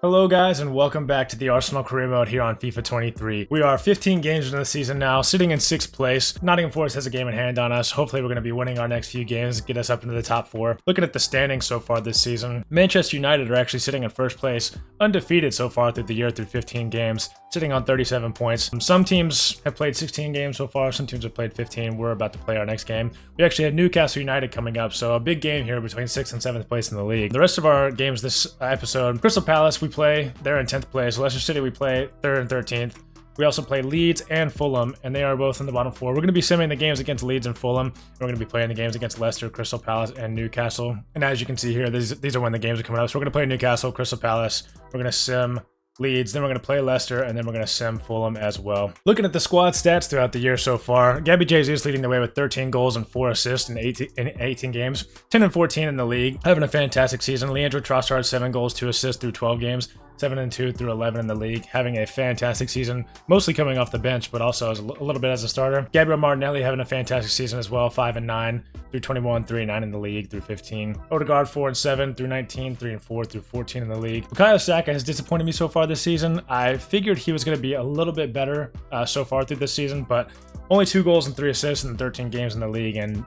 Hello guys and welcome back to the Arsenal career mode here on FIFA 23. We are 15 games into the season now, sitting in 6th place. Nottingham Forest has a game in hand on us. Hopefully we're going to be winning our next few games, get us up into the top 4. Looking at the standings so far this season, Manchester United are actually sitting in 1st place, undefeated so far through the year through 15 games, sitting on 37 points. Some teams have played 16 games so far, some teams have played 15. We're about to play our next game. We actually have Newcastle United coming up, so a big game here between 6th and 7th place in the league. The rest of our games this episode, Crystal Palace we play, they're in 10th place. Leicester City we play, they're in 13th. We also play Leeds and Fulham, and they are both in the bottom 4. We're going to be simming the games against Leeds and Fulham. We're going to be playing the games against Leicester, Crystal Palace, and Newcastle. And as you can see here, these are when the games are coming up. So we're going to play Newcastle, Crystal Palace. We're going to sim Leeds, then we're going to play Leicester, and then we're going to sim Fulham as well. Looking at the squad stats throughout the year so far, Gabby Jesus leading the way with 13 goals and 4 assists in 18 games, 10 and 14 in the league, having a fantastic season. Leandro Trossard, 7 goals, 2 assists through 12 games, 7 and 2 through 11 in the league, having a fantastic season, mostly coming off the bench, but also as a little bit as a starter. Gabriel Martinelli having a fantastic season as well, 5 and 9 through 21, 3 and 9 in the league through 15. Odegaard 4 and 7 through 19, 3 and 4 through 14 in the league. Bukayo Saka has disappointed me so far this season. I figured he was going to be a little bit better so far through this season, but only 2 goals and 3 assists in the 13 games in the league, and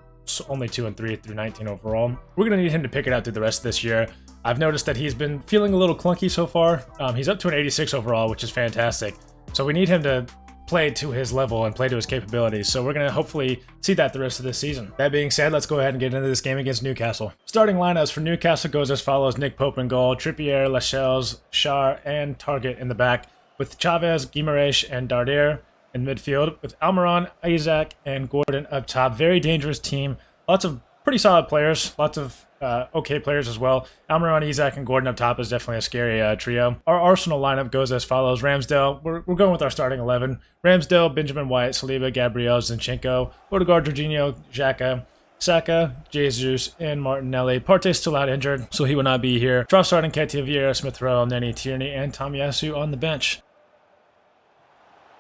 only 2 and 3 through 19 overall. We're going to need him to pick it out through the rest of this year. I've noticed that he's been feeling a little clunky so far. He's up to an 86 overall, which is fantastic. So we need him to play to his level and play to his capabilities. So we're going to hopefully see that the rest of this season. That being said, let's go ahead and get into this game against Newcastle. Starting lineups for Newcastle goes as follows: Nick Pope in goal, Trippier, Lascelles, Schär, and Target in the back, with Chavez, Guimaraes, and Darder in midfield, with Almiron, Isaac, and Gordon up top. Very dangerous team. Lots of pretty solid players. Lots of okay players as well. Almiron, Isaac, and Gordon up top is definitely a scary trio. Our Arsenal lineup goes as follows: Ramsdale, we're going with our starting 11. Ramsdale, Benjamin White, Saliba, Gabriel, Zinchenko, Odegaard, Jorginho, Xhaka, Saka, Jesus, and Martinelli. Partey's still out injured, so he will not be here. Trossard and Nketiah, Vieira, Smith Rowe, Nenny, Tierney, and Tomiyasu on the bench.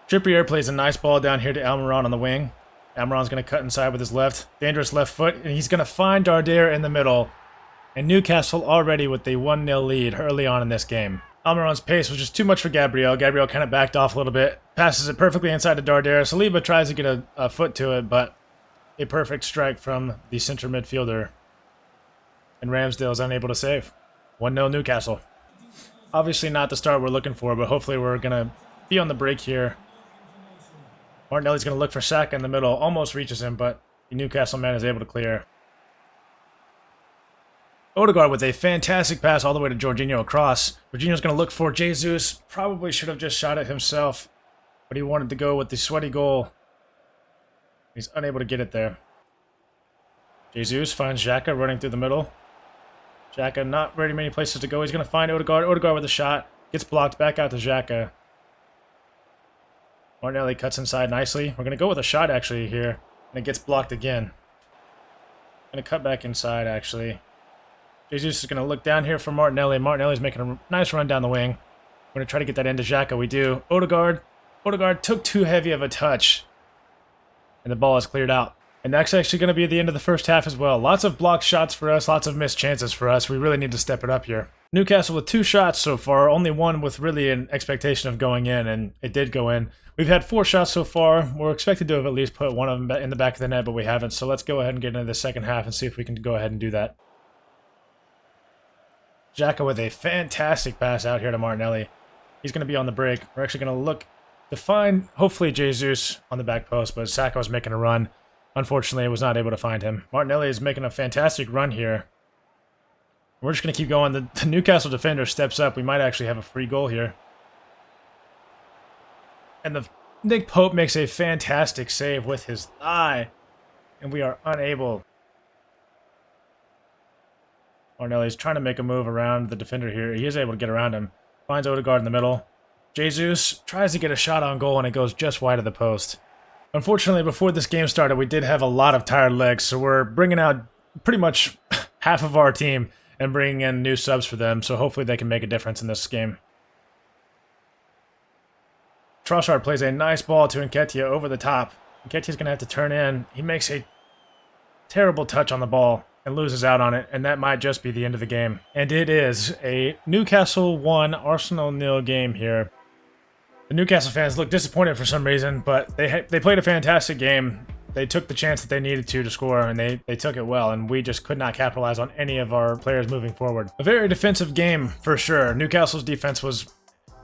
Trippier plays a nice ball down here to Almiron on the wing. Almiron's going to cut inside with his left. Dangerous left foot, and he's going to find Darder in the middle. And Newcastle already with the 1-0 lead early on in this game. Almiron's pace was just too much for Gabriel. Gabriel kind of backed off a little bit. Passes it perfectly inside to Darder. Saliba tries to get a foot to it, but a perfect strike from the center midfielder. And Ramsdale is unable to save. 1-0 Newcastle. Obviously not the start we're looking for, but hopefully we're going to be on the break here. Martinelli's going to look for Saka in the middle. Almost reaches him, but the Newcastle man is able to clear. Odegaard with a fantastic pass all the way to Jorginho across. Jorginho's going to look for Jesus. Probably should have just shot it himself, but he wanted to go with the sweaty goal. He's unable to get it there. Jesus finds Xhaka running through the middle. Xhaka not very many places to go. He's going to find Odegaard. Odegaard with a shot. Gets blocked back out to Xhaka. Martinelli cuts inside nicely. We're going to go with a shot actually here. And it gets blocked again. Going to cut back inside actually. Jesus is going to look down here for Martinelli. Martinelli's making a nice run down the wing. We're going to try to get that into Xhaka. We do. Odegaard. Odegaard took too heavy of a touch. And the ball is cleared out. And that's actually going to be the end of the first half as well. Lots of blocked shots for us. Lots of missed chances for us. We really need to step it up here. Newcastle with 2 shots so far. Only one with really an expectation of going in. And it did go in. We've had 4 shots so far. We're expected to have at least put one of them in the back of the net, but we haven't. So let's go ahead and get into the second half and see if we can go ahead and do that. Xhaka with a fantastic pass out here to Martinelli. He's going to be on the break. We're actually going to look to find, hopefully, Jesus on the back post, but Saka was making a run. Unfortunately, was not able to find him. Martinelli is making a fantastic run here. We're just going to keep going. The Newcastle defender steps up. We might actually have a free goal here. And the Nick Pope makes a fantastic save with his thigh. And we are unable. Martinelli's trying to make a move around the defender here. He is able to get around him. Finds Odegaard in the middle. Jesus tries to get a shot on goal and it goes just wide of the post. Unfortunately, before this game started, we did have a lot of tired legs. So we're bringing out pretty much half of our team and bringing in new subs for them. So hopefully they can make a difference in this game. Trossard plays a nice ball to Nketiah over the top. Nketiah's going to have to turn in. He makes a terrible touch on the ball. and loses out on it, and that might just be the end of the game. And it is a Newcastle 1, Arsenal 0 game here. The Newcastle fans look disappointed for some reason, but they played a fantastic game. They took the chance that they needed to score, and they took it well, and we just could not capitalize on any of our players moving forward. A very defensive game for sure. Newcastle's defense was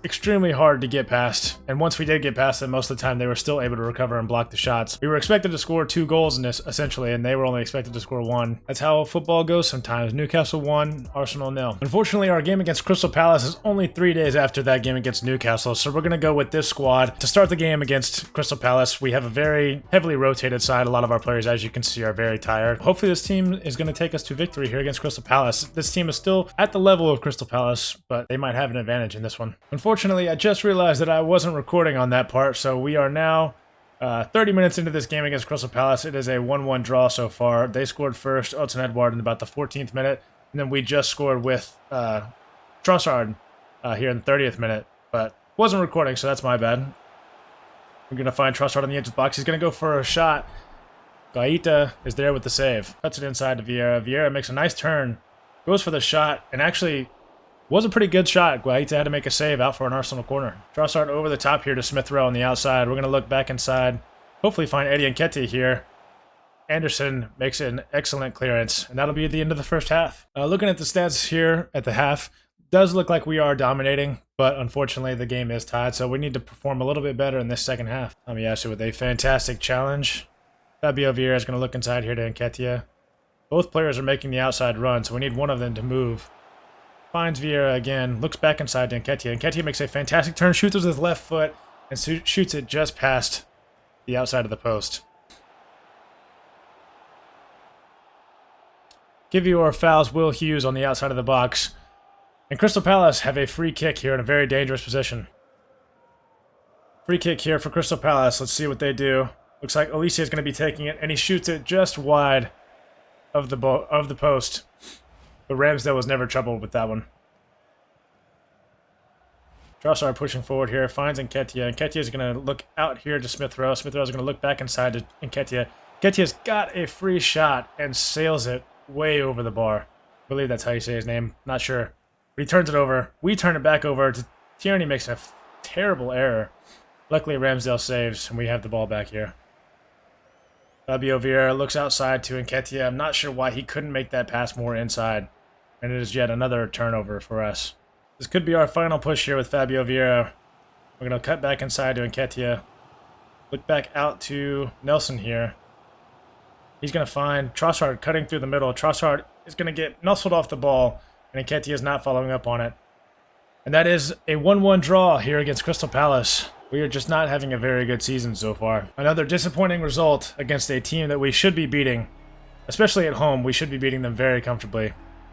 extremely hard to get past, and once we did get past them, most of the time they were still able to recover and block the shots. We were expected to score 2 goals in this, essentially, and they were only expected to score 1. That's how football goes sometimes. Newcastle 1, Arsenal 0. Unfortunately, our game against Crystal Palace is only 3 days after that game against Newcastle, so we're going to go with this squad. To start the game against Crystal Palace, we have a very heavily rotated side. A lot of our players, as you can see, are very tired. Hopefully this team is going to take us to victory here against Crystal Palace. This team is still at the level of Crystal Palace, but they might have an advantage in this one. Unfortunately, I just realized that I wasn't recording on that part, so we are now 30 minutes into this game against Crystal Palace. It is a 1-1 draw so far. They scored first, Odsonne Edouard, in about the 14th minute, and then we just scored with Trossard here in the 30th minute, but wasn't recording, so that's my bad. We're going to find Trossard on the edge of the box. He's going to go for a shot. Guaita is there with the save. Cuts it inside to Vieira. Vieira makes a nice turn, goes for the shot, and actually was a pretty good shot. Guaita had to make a save out for an Arsenal corner. Trossard over the top here to Smith Rowe on the outside. We're going to look back inside. Hopefully find Eddie Nketiah here. Anderson makes an excellent clearance, and that'll be the end of the first half. Looking at the stats here at the half, does look like we are dominating, but unfortunately the game is tied, so we need to perform a little bit better in this second half. Tomiyasu with a fantastic challenge. Fabio Vieira is going to look inside here to Nketiah. Both players are making the outside run, so we need one of them to move. Finds Vieira again, looks back inside to Nketiah. Nketiah makes a fantastic turn, shoots with his left foot, and shoots it just past the outside of the post. Kivior fouls Will Hughes on the outside of the box. And Crystal Palace have a free kick here in a very dangerous position. Free kick here for Crystal Palace. Let's see what they do. Looks like Olise is going to be taking it, and he shoots it just wide of the post. But Ramsdale was never troubled with that one. Trossard pushing forward here, finds Nketiah. Nketiah is going to look out here to Smith Rowe. Smith Rowe is going to look back inside to Nketiah. Nketiah's got a free shot and sails it way over the bar. I believe that's how you say his name. Not sure. But he turns it over. We turn it back over. Tierney makes a terrible error. Luckily, Ramsdale saves, and we have the ball back here. Fabio Vieira looks outside to Nketiah. I'm not sure why he couldn't make that pass more inside. And it is yet another turnover for us. This could be our final push here with Fabio Vieira. We're going to cut back inside to Nketiah. Look back out to Nelson here. He's going to find Trossard cutting through the middle. Trossard is going to get nuzzled off the ball, and Nketiah is not following up on it. And that is a 1-1 draw here against Crystal Palace. We are just not having a very good season so far. Another disappointing result against a team that we should be beating. Especially at home, we should be beating them very comfortably.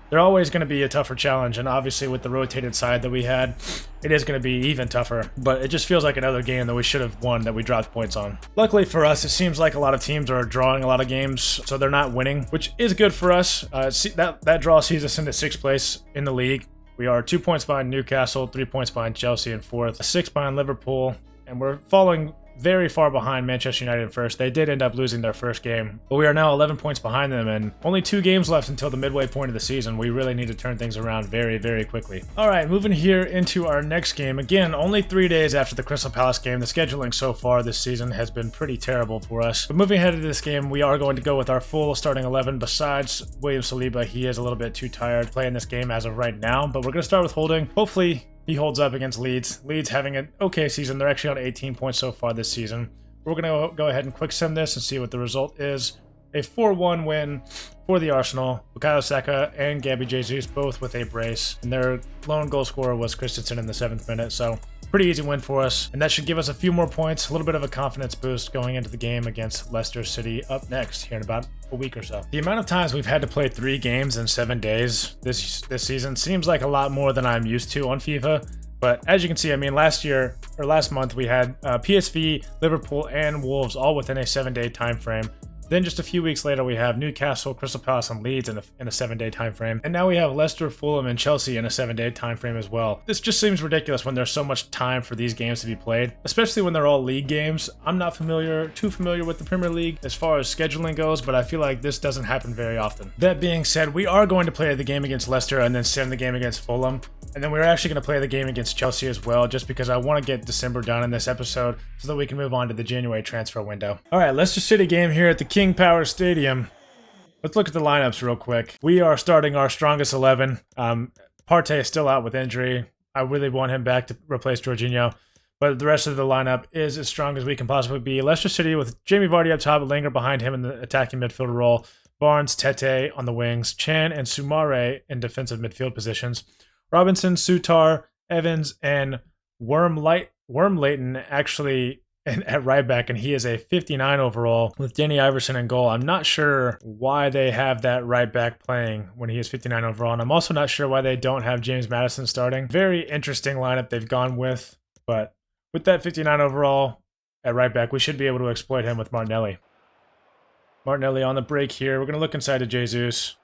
They're always going to be a tougher challenge, and obviously with the rotated side that we had, it is going to be even tougher. But it just feels like another game that we should have won that we dropped points on. Luckily for us, it seems like a lot of teams are drawing a lot of games, so they're not winning, which is good for us. That draw sees us into 6th place in the league. We are 2 points behind Newcastle, 3 points behind Chelsea in 4th, 6 behind Liverpool, and we're falling very far behind Manchester United in 1st. They did end up losing their first game, but we are now 11 points behind them and only 2 games left until the midway point of the season. We really need to turn things around very, very quickly. All right, moving here into our next game. Again, only 3 days after the Crystal Palace game. The scheduling so far this season has been pretty terrible for us. But moving ahead to this game, we are going to go with our full starting 11 besides William Saliba. He is a little bit too tired playing this game as of right now, but we're going to start with Holding. Hopefully he holds up against Leeds. Leeds having an okay season. They're actually on 18 points so far this season. We're going to go ahead and quick sim this and see what the result is. A 4-1 win for the Arsenal. Bukayo Saka and Gabby Jesus both with a brace. And their lone goal scorer was Christensen in the 7th minute. So pretty easy win for us. And that should give us a few more points. A little bit of a confidence boost going into the game against Leicester City up next here in about a week or so. The amount of times we've had to play 3 games in 7 days this season seems like a lot more than I'm used to on FIFA. But as you can see, I mean, last month we had PSV, Liverpool, and Wolves all within a 7-day time frame. Then just a few weeks later, we have Newcastle, Crystal Palace, and Leeds in a 7-day time frame. And now we have Leicester, Fulham, and Chelsea in a 7-day time frame as well. This just seems ridiculous when there's so much time for these games to be played, especially when they're all league games. I'm not too familiar with the Premier League as far as scheduling goes, but I feel like this doesn't happen very often. That being said, we are going to play the game against Leicester and then send the game against Fulham. And then we're actually going to play the game against Chelsea as well, just because I want to get December done in this episode so that we can move on to the January transfer window. All right, Leicester City game here at the King Power Stadium. Let's look at the lineups real quick. We are starting our strongest 11. Partey is still out with injury. I really want him back to replace Jorginho. But the rest of the lineup is as strong as we can possibly be. Leicester City with Jamie Vardy up top, Lingard behind him in the attacking midfielder role. Barnes, Tete on the wings. Chan and Soumare in defensive midfield positions. Robinson, Sutar, Evans, and Wormleighton actually at right back, and he is a 59 overall with Danny Iverson in goal. I'm not sure why they have that right back playing when he is 59 overall, and I'm also not sure why they don't have James Maddison starting. Very interesting lineup they've gone with, but with that 59 overall at right back, we should be able to exploit him with Martinelli. Martinelli on the break here. We're going to look inside to Jesus.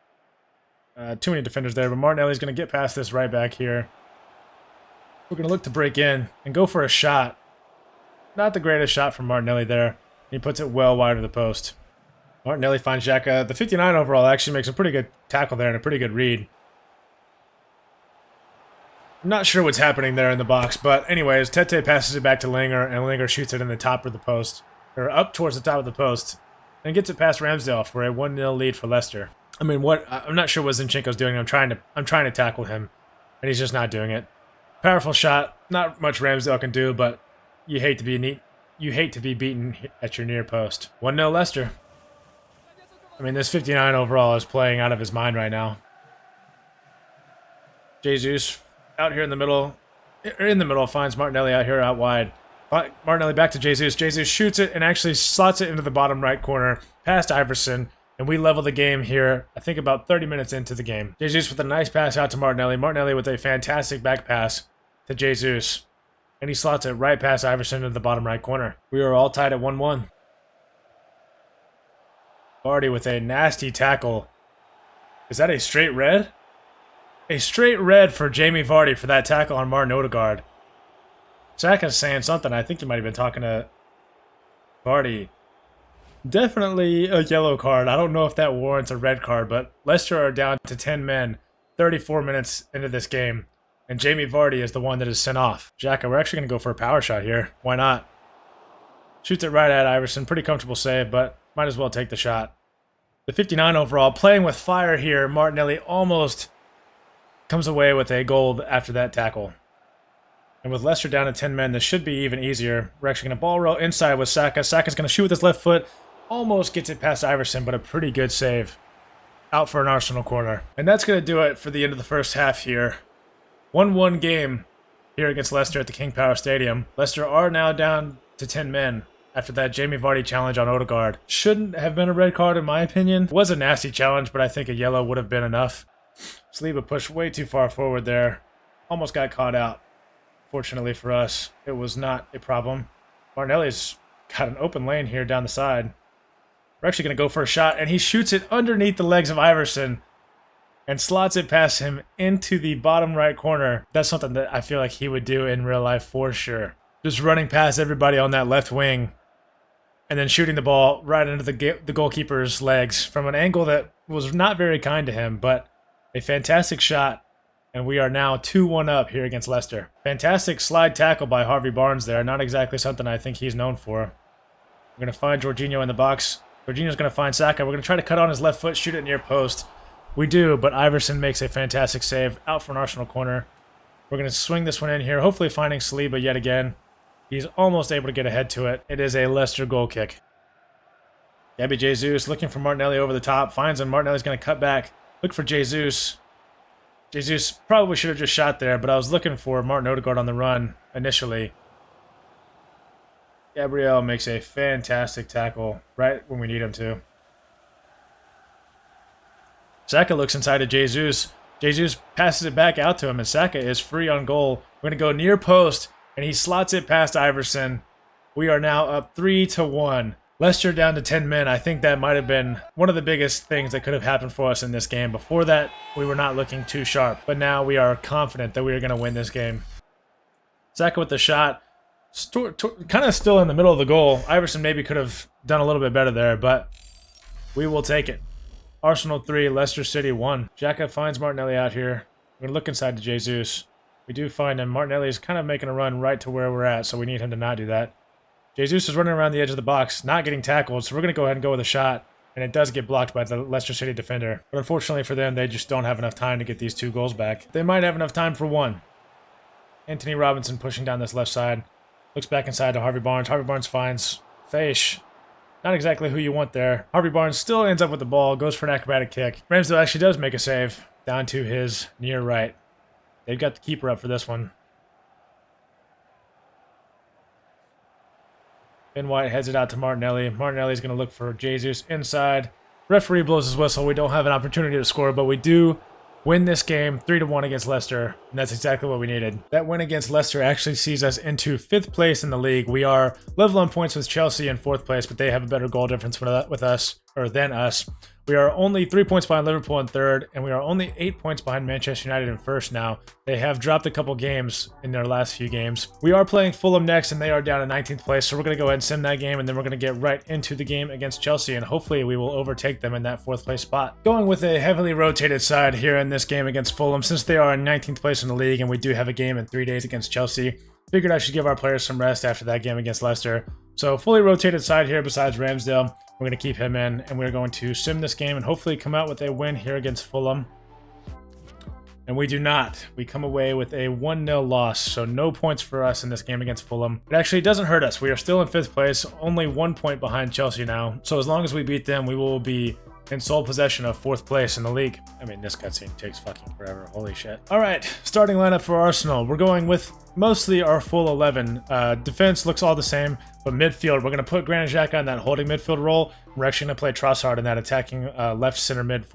Too many defenders there, but Martinelli's going to get past this right back here. We're going to look to break in and go for a shot. Not the greatest shot from Martinelli there. He puts it well wide of the post. Martinelli finds Xhaka. The 59 overall actually makes a pretty good tackle there and a pretty good read. I'm not sure what's happening there in the box, but anyways, Tete passes it back to Lingard, and Lingard shoots it in the top of the post, or up towards the top of the post, and gets it past Ramsdale for a 1-0 lead for Leicester. I mean, I'm not sure what Zinchenko's doing. I'm trying to tackle him, and he's just not doing it. Powerful shot. Not much Ramsdale can do, but you hate to be beaten at your near post. 1-0 Leicester. I mean, this 59 overall is playing out of his mind right now. Jesus out here in the middle, finds Martinelli out here out wide. Martinelli back to Jesus. Jesus shoots it and actually slots it into the bottom right corner past Iverson. And we level the game here, I think about 30 minutes into the game. Jesus with a nice pass out to Martinelli. Martinelli with a fantastic back pass to Jesus. And he slots it right past Iverson into the bottom right corner. We are all tied at 1-1. Vardy with a nasty tackle. Is that a straight red? A straight red for Jamie Vardy for that tackle on Martin Odegaard. Saka's saying something. I think he might have been talking to Vardy. Definitely a yellow card. I don't know if that warrants a red card, but Leicester are down to 10 men 34 minutes into this game, and Jamie Vardy is the one that is sent off. Xhaka, we're actually going to go for a power shot here. Why not? Shoots it right at Iverson. Pretty comfortable save, but might as well take the shot. The 59 overall, playing with fire here. Martinelli almost comes away with a goal after that tackle. And with Leicester down to 10 men, this should be even easier. We're actually going to ball roll inside with Saka. Saka's going to shoot with his left foot. Almost gets it past Iverson, but a pretty good save. Out for an Arsenal corner. And that's going to do it for the end of the first half here. 1-1 game here against Leicester at the King Power Stadium. Leicester are now down to 10 men after that Jamie Vardy challenge on Odegaard. Shouldn't have been a red card in my opinion. It was a nasty challenge, but I think a yellow would have been enough. Saliba pushed way too far forward there. Almost got caught out. Fortunately for us, it was not a problem. Martinelli's got an open lane here down the side. We're actually going to go for a shot, and he shoots it underneath the legs of Iverson and slots it past him into the bottom right corner. That's something that I feel like he would do in real life for sure. Just running past everybody on that left wing and then shooting the ball right into the goalkeeper's legs from an angle that was not very kind to him, but a fantastic shot. And we are now 2-1 up here against Leicester. Fantastic slide tackle by Harvey Barnes there. Not exactly something I think he's known for. We're going to find Jorginho in the box. Jorginho's going to find Saka. We're going to try to cut on his left foot, shoot it near post. We do, but Iverson makes a fantastic save out for an Arsenal corner. We're going to swing this one in here, hopefully finding Saliba yet again. He's almost able to get ahead to it. It is a Leicester goal kick. Gabby Jesus looking for Martinelli over the top. Finds him. Martinelli's going to cut back. Look for Jesus. Jesus probably should have just shot there, but I was looking for Martin Odegaard on the run initially. Gabriel makes a fantastic tackle right when we need him to. Saka looks inside of Jesus. Jesus passes it back out to him, and Saka is free on goal. We're going to go near post, and he slots it past Iverson. We are now up 3-1. Leicester down to 10 men. I think that might have been one of the biggest things that could have happened for us in this game. Before that, we were not looking too sharp, but now we are confident that we are going to win this game. Xhaka with the shot, kind of still in the middle of the goal. Iverson maybe could have done a little bit better there, but we will take it. Arsenal 3, Leicester City 1. Xhaka finds Martinelli out here. We're going to look inside to Jesus. We do find him. Martinelli is kind of making a run right to where we're at, so we need him to not do that. Jesus is running around the edge of the box, not getting tackled, so we're going to go ahead and go with a shot, and it does get blocked by the Leicester City defender. But unfortunately for them, they just don't have enough time to get these 2 goals back. They might have enough time for 1. Anthony Robinson pushing down this left side. Looks back inside to Harvey Barnes. Harvey Barnes finds Faish. Not exactly who you want there. Harvey Barnes still ends up with the ball, goes for an acrobatic kick. Ramsdale actually does make a save down to his near right. They've got the keeper up for this one. Ben White heads it out to Martinelli. Martinelli's going to look for Jesus inside. Referee blows his whistle. We don't have an opportunity to score, but we do win this game 3-1 against Leicester, and that's exactly what we needed. That win against Leicester actually sees us into 5th place in the league. We are level on points with Chelsea in 4th place, but they have a better goal difference with us, or than us. We are only 3 points behind Liverpool in 3rd, and we are only 8 points behind Manchester United in 1st now. They have dropped a couple games in their last few games. We are playing Fulham next, and they are down in 19th place, so we're going to go ahead and sim that game, and then we're going to get right into the game against Chelsea, and hopefully we will overtake them in that 4th place spot. Going with a heavily rotated side here in this game against Fulham, since they are in 19th place in the league, and we do have a game in 3 days against Chelsea. Figured I should give our players some rest after that game against Leicester. So fully rotated side here besides Ramsdale. We're going to keep him in, and we're going to sim this game and hopefully come out with a win here against Fulham. And we do not. We come away with a 1-0 loss, so no points for us in this game against Fulham. It actually doesn't hurt us. We are still in 5th place, only 1 point behind Chelsea now. So as long as we beat them, we will be in sole possession of 4th place in the league. I mean, this cutscene takes fucking forever. Holy shit. All right, starting lineup for Arsenal. We're going with mostly our full 11. Defense looks all the same, but midfield, we're going to put Granit Xhaka in that holding midfield role. We're actually going to play Trossard in that attacking left center mid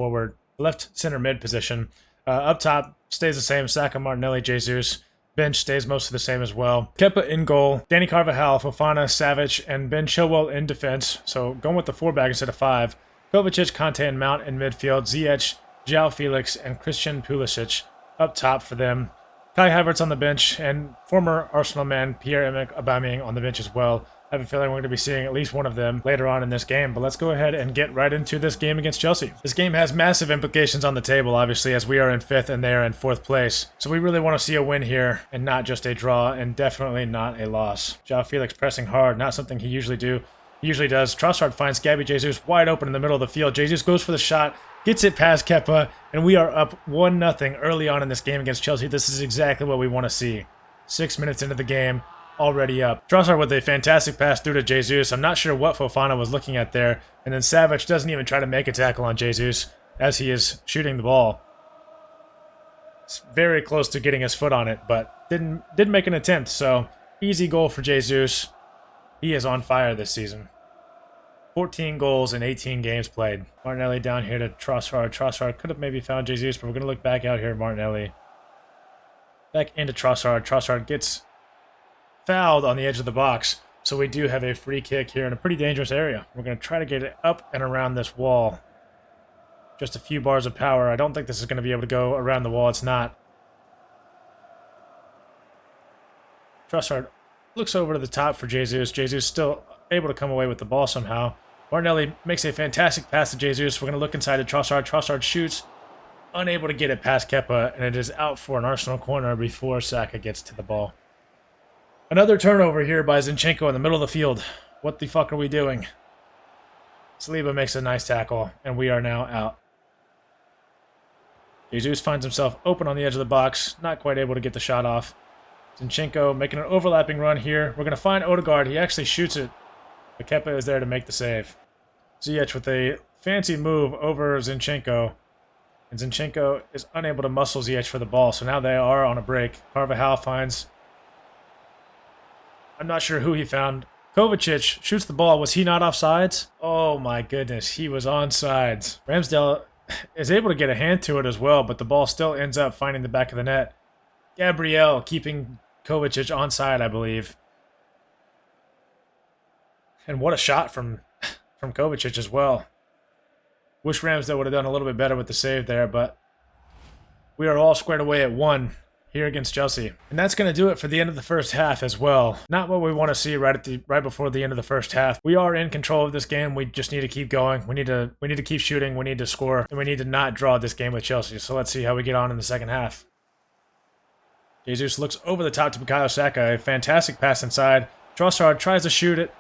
position. Up top stays the same. Saka, Martinelli, Jesus. Bench stays mostly the same as well. Kepa in goal. Danny Carvajal, Fofana, Savic, and Ben Chilwell in defense. So going with the 4-back instead of 5. Kovacic, Conte, and Mount in midfield. Ziyech, João Felix, and Christian Pulisic up top for them. Kai Havertz on the bench, and former Arsenal man Pierre-Emerick Aubameyang on the bench as well. I have a feeling we're going to be seeing at least one of them later on in this game, but let's go ahead and get right into this game against Chelsea. This game has massive implications on the table, obviously, as we are in 5th and they are in 4th place. So we really want to see a win here and not just a draw, and definitely not a loss. João Felix pressing hard, not something he usually does. Trossard finds Gabby Jesus wide open in the middle of the field. Jesus goes for the shot, gets it past Kepa, and we are up 1-0 early on in this game against Chelsea. This is exactly what we want to see. 6 minutes into the game, already up. Trossard with a fantastic pass through to Jesus. I'm not sure what Fofana was looking at there. And then Savic doesn't even try to make a tackle on Jesus as he is shooting the ball. It's very close to getting his foot on it, but didn't make an attempt. So easy goal for Jesus. He is on fire this season. 14 goals in 18 games played. Martinelli down here to Trossard. Trossard could have maybe found Jesus, but we're going to look back out here at Martinelli. Back into Trossard. Trossard gets fouled on the edge of the box. So we do have a free kick here in a pretty dangerous area. We're going to try to get it up and around this wall. Just a few bars of power. I don't think this is going to be able to go around the wall. It's not. Trossard looks over to the top for Jesus. Jesus still able to come away with the ball somehow. Martinelli makes a fantastic pass to Jesus. We're going to look inside to Trossard. Trossard shoots. Unable to get it past Kepa, and it is out for an Arsenal corner before Saka gets to the ball. Another turnover here by Zinchenko in the middle of the field. What the fuck are we doing? Saliba makes a nice tackle, and we are now out. Jesus finds himself open on the edge of the box, not quite able to get the shot off. Zinchenko making an overlapping run here. We're going to find Odegaard. He actually shoots it, but Kepa is there to make the save. Ziyech with a fancy move over Zinchenko. And Zinchenko is unable to muscle Ziyech for the ball, so now they are on a break. Carvajal finds... I'm not sure who he found. Kovacic shoots the ball. Was he not offsides? Oh my goodness, he was onside. Ramsdale is able to get a hand to it as well, but the ball still ends up finding the back of the net. Gabriel keeping Kovacic onside, I believe. And what a shot from from Kovacic as well. Wish Ramsdale would have done a little bit better with the save there, but we are all squared away at 1 here against Chelsea. And that's going to do it for the end of the first half as well. Not what we want to see right before the end of the first half. We are in control of this game. We just need to keep going. We need to keep shooting. We need to score, and we need to not draw this game with Chelsea. So let's see how we get on in the second half. Jesus looks over the top to Bukayo Saka. A fantastic pass inside. Trossard tries to shoot it.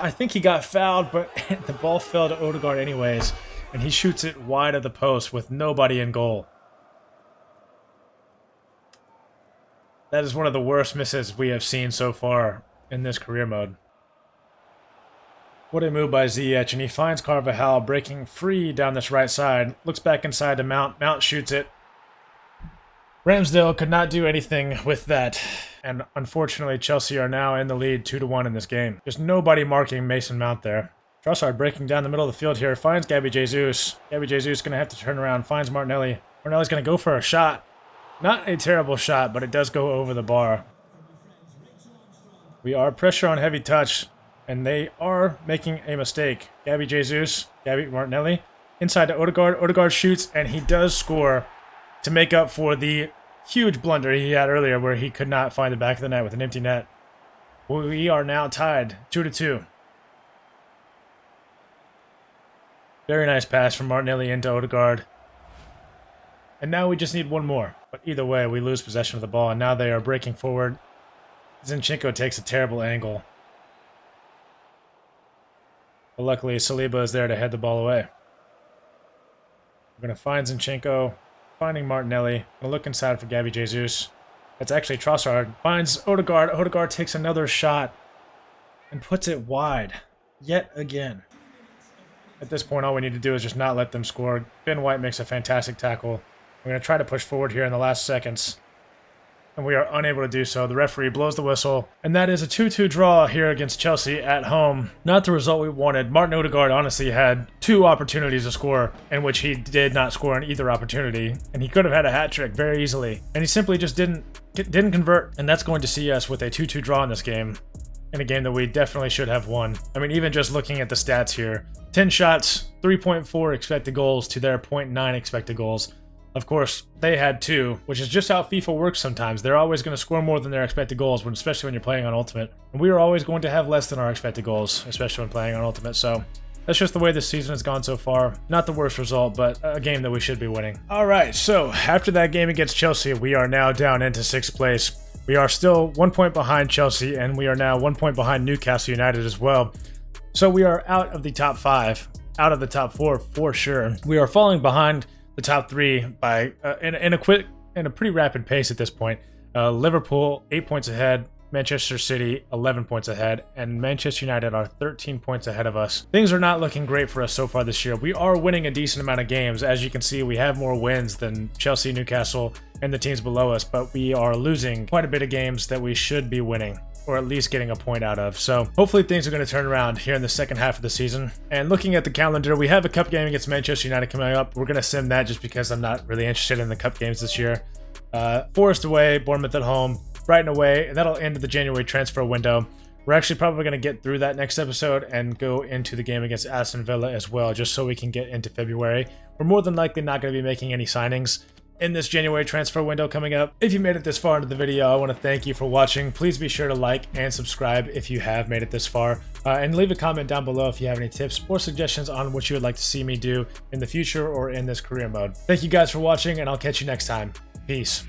I think he got fouled, but the ball fell to Odegaard anyways, and he shoots it wide of the post with nobody in goal. That is one of the worst misses we have seen so far in this career mode. What a move by Ziyech, and he finds Carvajal breaking free down this right side. Looks back inside to Mount. Mount shoots it. Ramsdale could not do anything with that. And unfortunately, Chelsea are now in the lead 2-1 in this game. Just nobody marking Mason Mount there. Trossard breaking down the middle of the field here. Finds Gabby Jesus. Gabby Jesus going to have to turn around. Finds Martinelli. Martinelli's going to go for a shot. Not a terrible shot, but it does go over the bar. We are pressure on heavy touch, and they are making a mistake. Gabby Jesus, Gabby Martinelli, inside to Odegaard. Odegaard shoots, and he does score to make up for the huge blunder he had earlier where he could not find the back of the net with an empty net. We are now tied 2-2. Very nice pass from Martinelli into Odegaard. And now we just need one more. But either way, we lose possession of the ball, and now they are breaking forward. Zinchenko takes a terrible angle. But luckily, Saliba is there to head the ball away. We're going to find Zinchenko, finding Martinelli. Going to look inside for Gabby Jesus. That's actually Trossard. Finds Odegaard. Odegaard takes another shot and puts it wide yet again. At this point, all we need to do is just not let them score. Ben White makes a fantastic tackle. We're going to try to push forward here in the last seconds, and we are unable to do so. The referee blows the whistle, and that is a 2-2 draw here against Chelsea at home. Not the result we wanted. Martin Odegaard honestly had 2 opportunities to score, in which he did not score in either opportunity, and he could have had a hat trick very easily, and he simply just didn't convert, and that's going to see us with a 2-2 draw in this game, in a game that we definitely should have won. I mean, even just looking at the stats here, 10 shots, 3.4 expected goals to their 0.9 expected goals. Of course, they had 2, which is just how FIFA works sometimes. They're always going to score more than their expected goals, especially when you're playing on Ultimate. And we are always going to have less than our expected goals, especially when playing on Ultimate. So that's just the way this season has gone so far. Not the worst result, but a game that we should be winning. All right, so after that game against Chelsea, we are now down into 6th place. We are still 1 point behind Chelsea, and we are now 1 point behind Newcastle United as well. So we are out of the top 5, out of the top 4 for sure. We are falling behind the top 3 by in a pretty rapid pace at this point. Liverpool 8 points ahead, Manchester City 11 points ahead, and Manchester United are 13 points ahead of us. Things are not looking great for us so far this year. We are winning a decent amount of games. As you can see, we have more wins than Chelsea, Newcastle, and the teams below us, but we are losing quite a bit of games that we should be winning, or at least getting a point out of. So hopefully things are going to turn around here in the second half of the season. And looking at the calendar, we have a cup game against Manchester United coming up. We're going to sim that just because I'm not really interested in the cup games this year. Forest away, Bournemouth at home, Brighton away, and that'll end the January transfer window. We're actually probably going to get through that next episode and go into the game against Aston Villa as well, just so we can get into February. We're more than likely not going to be making any signings in this January transfer window coming up. If you made it this far into the video, I want to thank you for watching. Please be sure to like and subscribe if you have made it this far, and leave a comment down below if you have any tips or suggestions on what you would like to see me do in the future or in this career mode. Thank you guys for watching, and I'll catch you next time. Peace.